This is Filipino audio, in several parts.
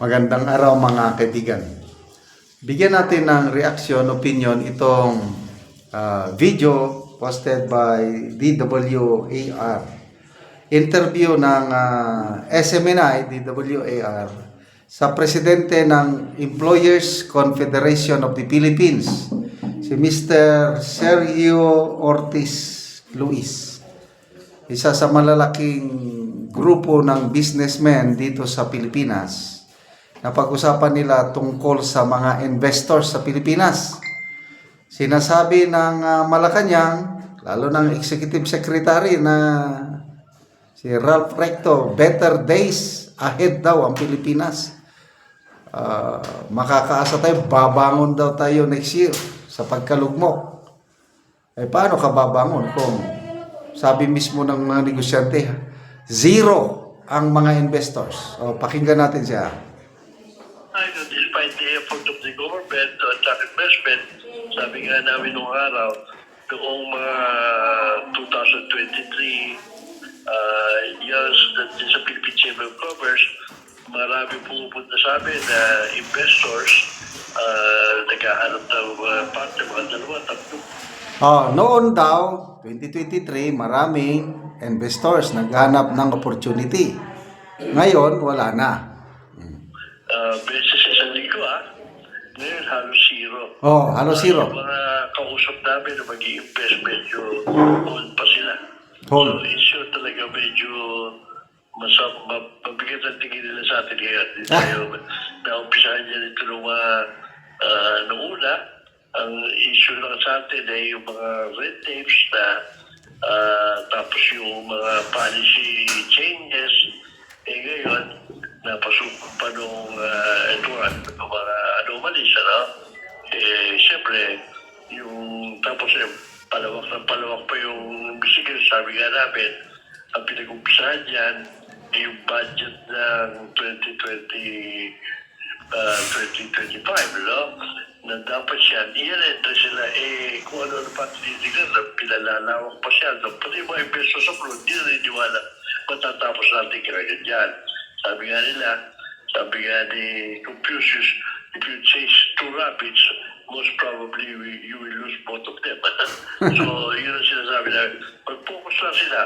Magandang araw mga kaibigan. Bigyan natin ng reaction, opinion itong video posted by DWAR. Interview ng SMNI DWAR sa presidente ng Employers Confederation of the Philippines, si Mr. Sergio Ortiz Luis. Isa sa malalaking grupo ng businessmen dito sa Pilipinas. Napag-usapan nila tungkol sa mga investors sa Pilipinas. Sinasabi ng Malacanang, lalo ng Executive Secretary na si Ralph Recto, better days ahead daw ang Pilipinas. Makakaasa tayo, babangon daw tayo next year sa pagkalugmok. Paano ka babangon kung sabi mismo ng mga negosyante, zero ang mga investors? Pakinggan natin siya. Despite the effort of the government to attract investment, sabi nga namin nung araw, noong mga 2023 years that sa Philippine Chamber of Commerce, marami pumupunta sa amin na investors, naghahanap ng partner, mga dalawa, tatlo. Noon daw, 2023, maraming investors naghanap ng opportunity. Ngayon, wala na. Beses sa linggo, ngayon halos zero. Halos zero. Yung mga kausap namin na mag-i-invest, medyo hold pa sila. Hold. So, issue talaga medyo mabigat ang tingin nila sa atin ngayon. Tayo, naumpisahan niya nito nung nung una. Ang issue lang sa atin ay yung mga red tapes na tapos yung mga policy changes. Ngayon, napasok pa nung mga anomalies, siyempre, yung tapos palawak pa yung bisigil, sabi nga namin, ang pinag-umpisahan dyan, yung budget ng 2025, na dapat siya, i-enter sila, kung ano pa tinitignan, pinalalawak pa siya, pati yung mga investors sa abroad, hindi naniniwala, matatapos natin kagad yan. Sabi nga ni Confucius, if you chase two rabbits, most probably you will lose both of them. So, yun ang sinasabi na, mag-focus lang sila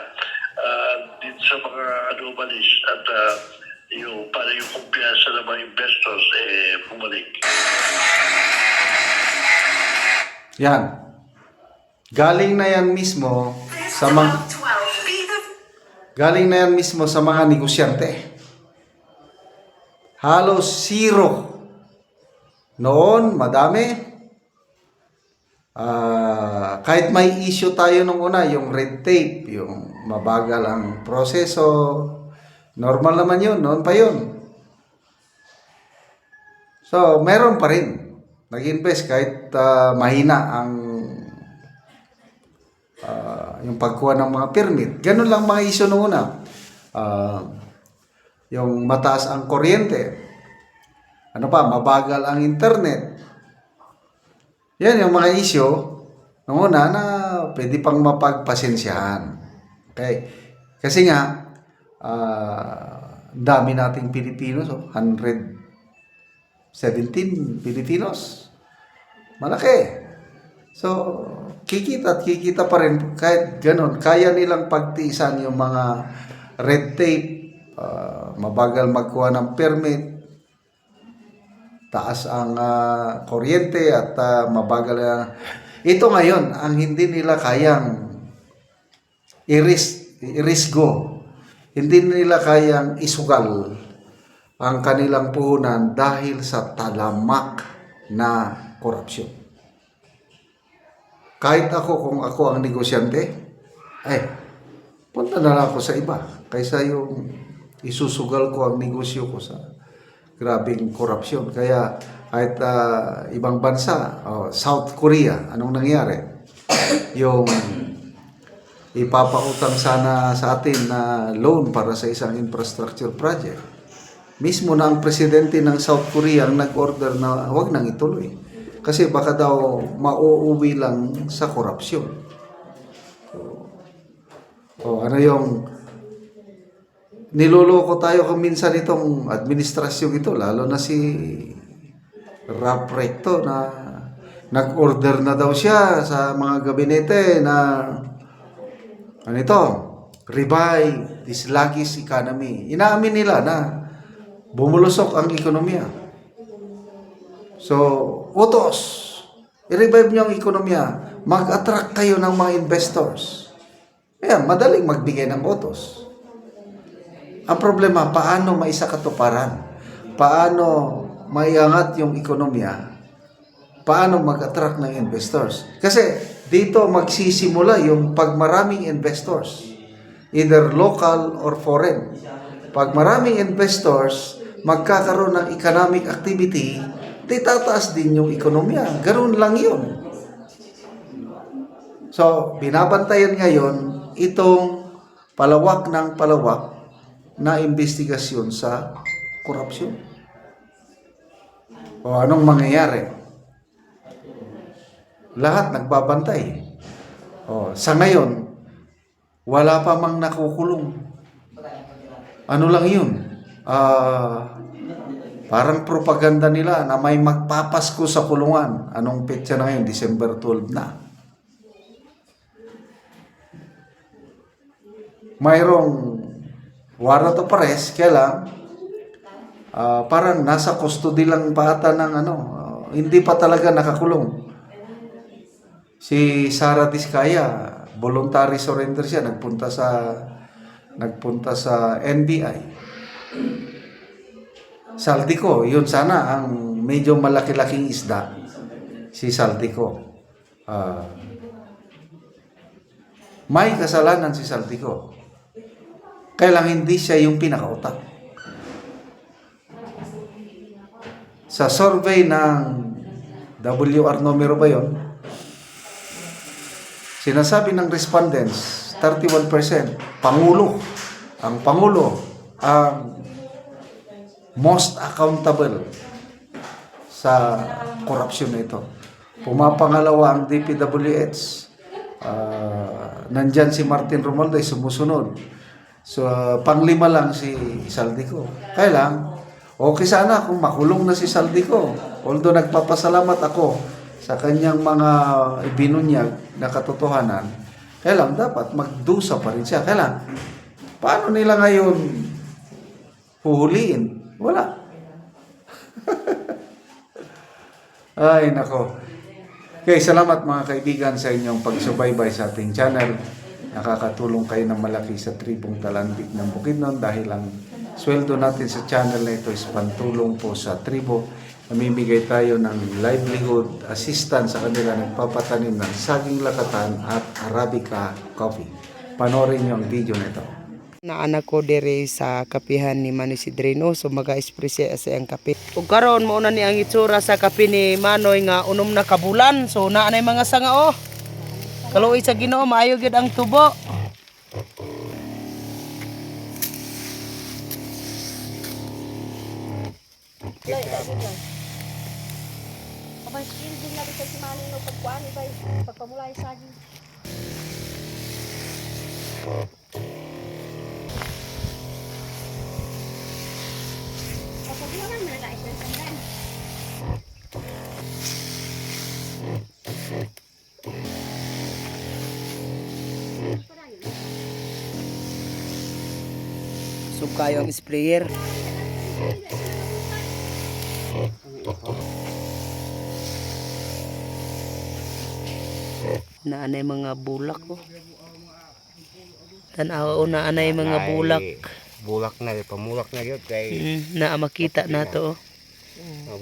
dito sa mga anomalies at para yung kumpiyansa ng mga investors bumalik. Yan. Galing na yan mismo sa mga negosyante. Halos zero. Noon, madami. Kahit may issue tayo nung una, yung red tape, yung mabagal ang proseso, normal naman yun, noon pa yun. So, meron pa rin. Nag-invest kahit mahina ang yung pagkuha ng mga permit. Ganun lang mga issue nung una. Yung mataas ang kuryente. Mabagal ang internet. Yan yung mga issue nung una na pwede pang mapagpasensyahan. Okay? Kasi nga, dami nating Pilipinos, 117 Pilipinos. Malaki. So, kikita pa rin. Kahit ganun, kaya nilang pagtiisan yung mga red tape, mabagal magkuha ng permit, taas ang kuryente at mabagal ito ngayon ang hindi nila kayang irisgo, hindi nila kayang isugal ang kanilang puhunan dahil sa talamak na korupsyon. Kahit kung ako ang negosyante, punta na lang ako sa iba kaysa yung isusugal ko ang negosyo ko sa grabing korupsyon. Kaya kahit ibang bansa, South Korea, anong nangyari? Yung ipapautang sana sa atin na loan para sa isang infrastructure project. Mismo na ang presidente ng South Korea ang nag-order na huwag nang ituloy. Kasi baka daw mauuwi lang sa korupsyon. Ano yung niloloko tayo kung minsan itong administrasyon ito, lalo na si Rap Recto na nag-order na daw siya sa mga gabinete na ano ito, revive this sluggish economy. Inaamin nila na bumulusok ang ekonomiya. So, utos, i-revive niyo ang ekonomiya, mag-attract kayo ng mga investors. Ayan, madaling magbigay ng utos. Ang problema, paano maisakatuparan? Paano maiangat yung ekonomiya? Paano mag-attract ng investors? Kasi dito magsisimula yung pag maraming investors, either local or foreign. Pag maraming investors, magkakaroon ng economic activity, tataas din yung ekonomiya. Ganun lang yun. So, binabantayan ngayon itong palawak ng palawak na investigasyon sa korupsyon. O anong mangyayari? Lahat nagbabantay. O, sa ngayon, wala pa mang nakukulong. Ano lang yun? Parang propaganda nila na may magpapasko sa kulungan. Anong petsa na ngayon? December 12 na. Mayroong warrant of arrest, kaya lang, parang nasa custody lang pa ata ng hindi pa talaga nakakulong. Si Sara Diskaya, voluntary surrender siya, nagpunta sa NBI. Saldico, yun sana ang medyo malaki-laking isda, si Saldico. May kasalanan si Saldico. Kaya lang hindi siya yung pinakautak. Sa survey ng WR numero ba yun? Sinasabi ng respondents, 31%, Pangulo. Ang Pangulo ang most accountable sa korupsyon na ito. Pumapangalawa ang DPWH. Nandyan si Martin Romualdez, sumusunod. So, panglima lang si Saldico. Kaya lang, okay sana kung makulong na si Saldico. Although nagpapasalamat ako sa kanyang mga ibinunyag na katotohanan, kaya lang dapat magdusa pa rin siya. Kaya lang, paano nila ngayon huhuliin? Wala. Ay, nako. Okay, salamat mga kaibigan sa inyong pagsubaybay sa ating channel. Nakakatulong kayo ng malaki sa tribong Talandig ng Bukidnon dahil ang sweldo natin sa channel na ito is pantulong po sa tribo. Namimigay tayo ng livelihood assistance sa kanila, nagpapatanim ng saging lakatan at Arabica coffee. Panorin niyo ang video na ito. Na anak ko dere sa kapihan ni Manoy Sidrino, so maga-espresya sa ang kape. Ug karon mo na ni ang itsura sa kape ni Manoy nga unom na kabulan. So naa nay mga sanga kaluoy sa Ginoo, maayo gyud ang tubo. Abang skill din na bisa si Manny no pagkuan ibay pagpamulay sa saging. Kapag mo naman na isa sandan. So kayo ang sprayer. Naanay mga bulak Tanaw na anay mga bulak. Bulak na, pamulak na yun kay Na makita nato.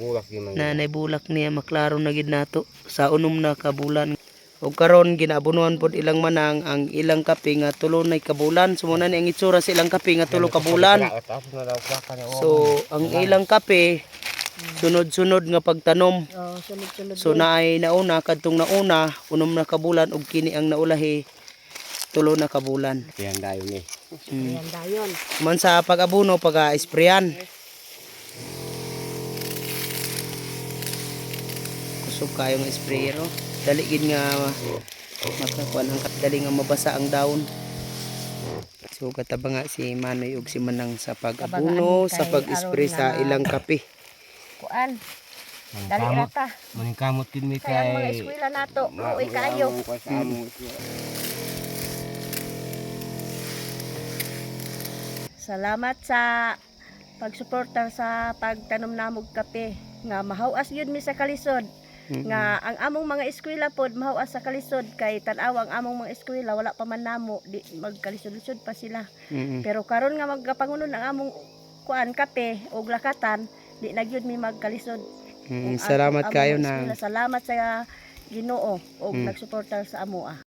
bulak yung mga Nanay bulak niya maklaro na gid nato sa unom na kabulan. Ug karon ginabunuhan pod ilang manang ang ilang kape nga tulo nay kabulan. Sumuna ni ang itsura sa ilang kape nga tulo kabulan. So ang ilang kape sunod-sunod nga pagtanom. Sunod-sunod. So naay nauna kadtong nauna unom na kabulan ug kini ang naulahi tulo na kabulan. yan dayon ni. Yan dayon. Man sa pag-abuno pag-sprayan. Kusog kayo nga sprayer Dali gid nga makakuan ang dali nga mabasa ang daon. So katabanga si Manoy ug si Manang sa Tabangaan pag-abuno, kay sa pag-spray aron sa nga ilang kape. Kuan, dali Kamot. rata. Maning kamot kin mi Kaya ang mga kay. eskwela nato, luoy kayo. Salamat sa pagsuporta sa pagtanom namog kape nga mahawas yun mi sa kalisod. Nga ang among mga eskwela pod mahawas sa kalisod kay tan-aw ang among mga eskwela wala pa man namo di magkalisod-lisod pa sila. Pero karon nga magkapangunon ang among kuan kape og lakatan di na gyud mi magkalisod. Ang Salamat among kayo mga na eskwela. Salamat sa Ginoo og nagsuporta sa amoa.